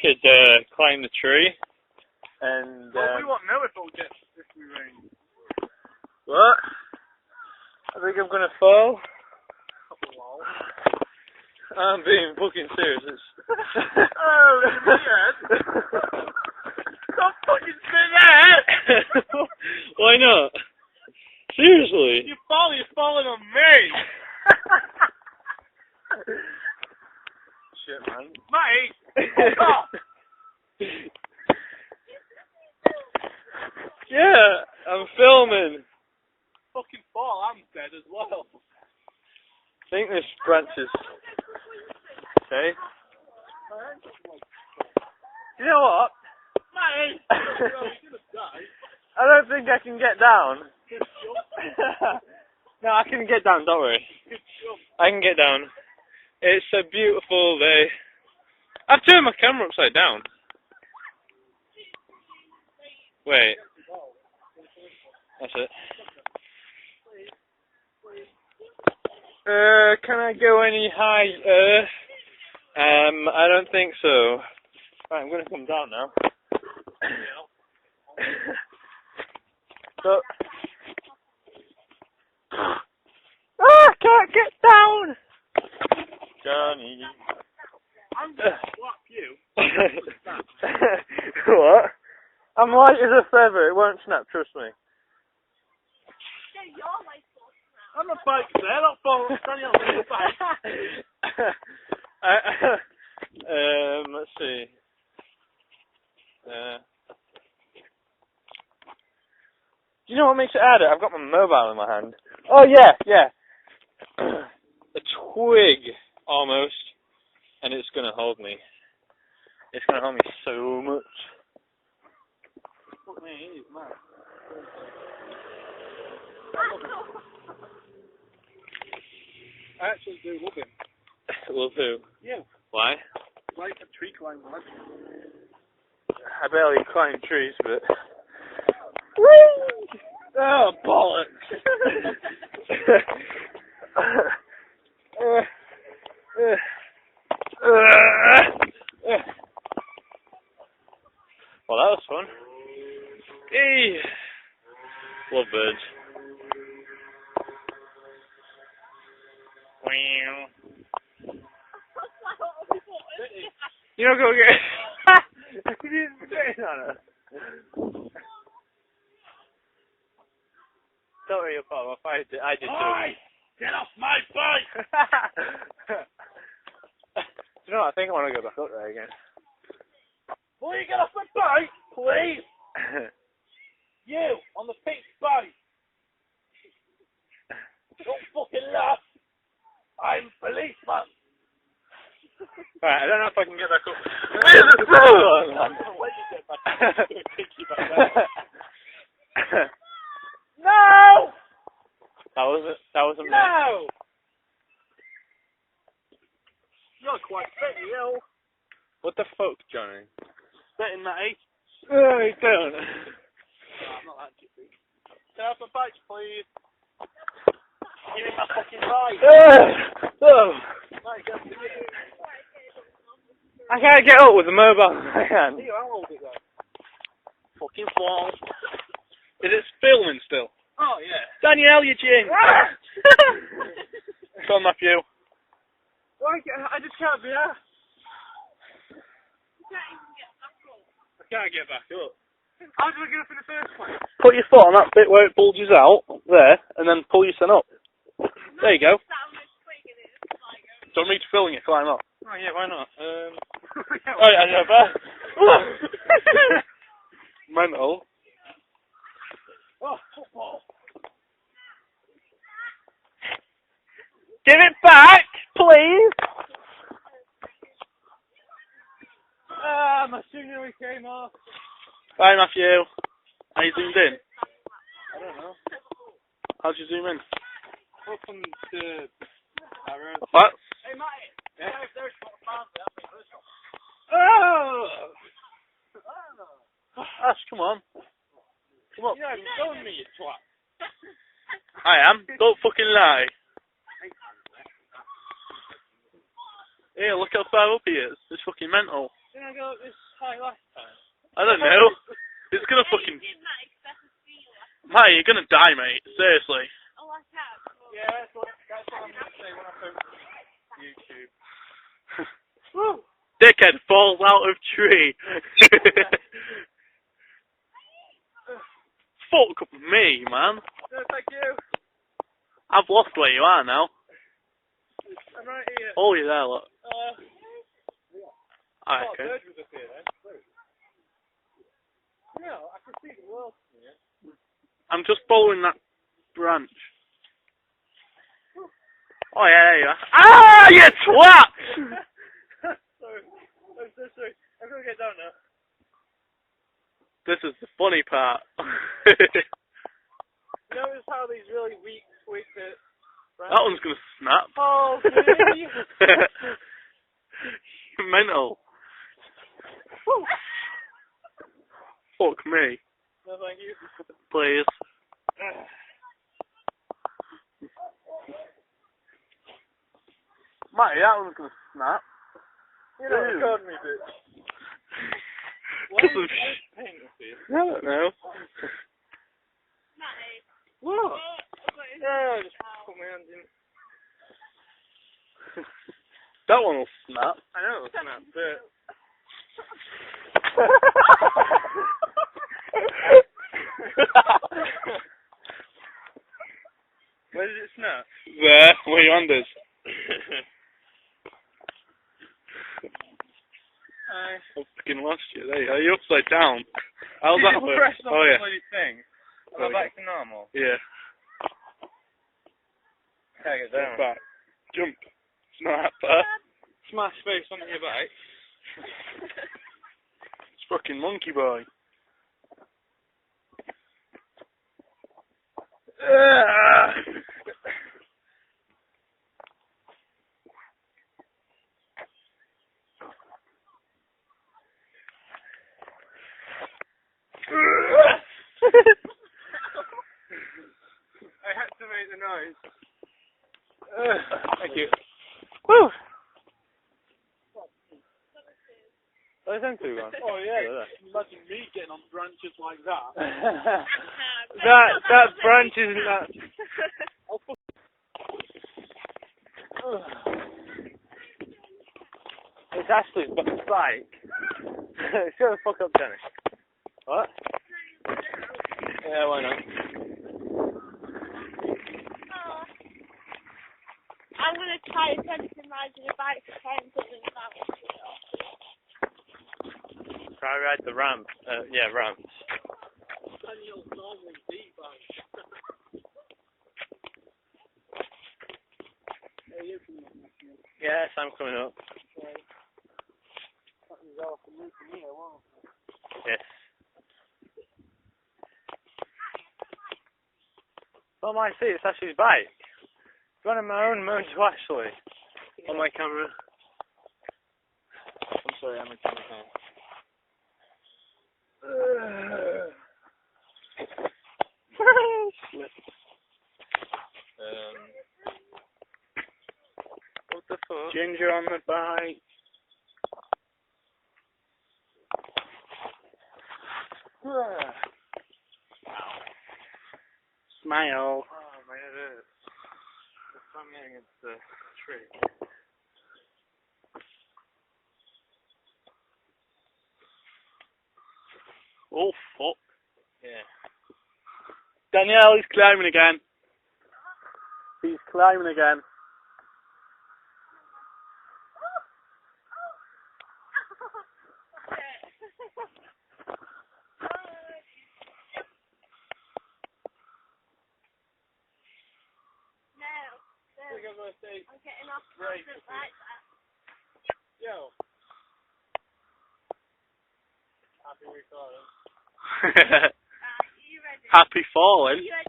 could climb the tree. And well, we won't know if we rain. What? I think I'm gonna fall. I'm being fucking serious. Oh, yes. Don't fucking say that! Why not? Seriously? You're falling on me! Shit, man. Mate! Fuck off! Yeah, I'm filming. Fucking fall, I'm dead as well. I think this branch is... Okay. You know what? Mate! You're gonna die. I don't think I can get down. No, I can get down, don't worry. I can get down. It's a beautiful day. I've turned my camera upside down. Wait. That's it. Can I go any higher? I don't think so. Right, I'm gonna come down now. So, I can't get down! Johnny. I'm gonna slap you. What? I'm light as a feather, it won't snap, trust me. I'm a bike there, not falling standing on the bike. Let's see. Do you know what makes it harder? I've got my mobile in my hand. Oh yeah. A twig, almost. And it's gonna hold me. It's gonna hold me so much. Fuck me, he's mad. I actually do love him. Love who? You. Why? Like a tree climber. I barely climb trees, but... Whee! Oh, bollocks! Well, that was fun. Hey! Love birds. You don't go get... You didn't sit on it. Don't worry about it. I did Oi! Get off my bike! Do you know what? I think I want to go back up there again. Will you get off my bike, please? You, on the pink bike. Don't fucking laugh. I'm policeman. Right, I don't know if I can get back up. Where's the phone? I'm gonna let you get back up. I'm gonna kick you back down. No! That wasn't me. No! You're quite fit, you. What the fuck, Johnny? Betting that 8. Oh, you don't. No, I'm not that jiffy. Get off my bike, please. Give me my fucking bike. Oh. Right, get up. I can't get up with the mobile in my hand. Here, I'll hold it then. Fucking fall. Is it filming still? Oh, yeah. Danielle, you jing! Come on, Matthew. Why? I just can't be asked. I can't get back up. How did I get up in the first place? Put your foot on that bit where it bulges out, there, and then pull your son up. There you go. Don't need to film you, climb up. Oh yeah, why not? Oh yeah, yeah, but... Mental. Oh, football. Give it back, please! My scenery came off. Bye, Matthew. How you zoomed in? I don't know. How'd you zoom in? Open the camera. What? Hey, Matty. Yeah. There's what found there. Oh! Ash, come on. Come on. You're not showing me, you twat. I am. Don't fucking lie. Here, look how far up he is. It's fucking mental. Yeah, I go up this high last time? I don't know. It's gonna fucking... Mate, you're gonna die, mate. Seriously. Yeah, that's what I'm going to say when I post YouTube. Woo! Dickhead falls out of tree. Fuck me, man. No, thank you. I've lost where you are now. I'm right here. Oh, you're there, look. Oh, Okay. bird was up here then. No, I can see the world from here. I'm just following that branch. Oh, yeah, there you are. Ah, you twat! Sorry. I'm going to get down now. This is the funny part. Notice how these really weak bits. That one's gonna snap. Oh, really? You're mental. Woo. Fuck me. No, thank you. Please. Matty, that one's gonna snap. You know, record me, bitch. Why Cause are of paint up here? I don't know. What? Yeah, just put my hands in. That one will snap. I know it'll snap, but... Where did it snap? There, where your hand is. I fucking lost you. There you are. You're upside down. How's that work? Press on Oh, the yeah. bloody thing. Am I back to normal? Yeah. Can't get down. Back. Jump. Snap. Smash face onto your back. It's fucking monkey boy. I had to make the noise. Thank you. Woo! Where's them two gone? Oh yeah. Imagine me getting on branches like that. that branch isn't that. It's Ashley's bike. Shut the fuck up, Dennis. What? Yeah, why not? I'm going to try attempting riding a bike to try and put them down. Try ride the ramp. Yeah, ramps. Yes, I'm coming up. Yes. Oh, my seat, it's Ashley's bike. Do you want my own moan to Ashley? On my camera. I'm sorry, I'm a camera. What the fuck? Ginger on the bike. Smile. Oh, my head hurts. It's slamming against the tree. Oh fuck. Yeah. Danielle, he's climbing again. He's climbing again. I'm getting off like that. Yo. Happy recording. Right, are you ready? Happy falling. Are you ready?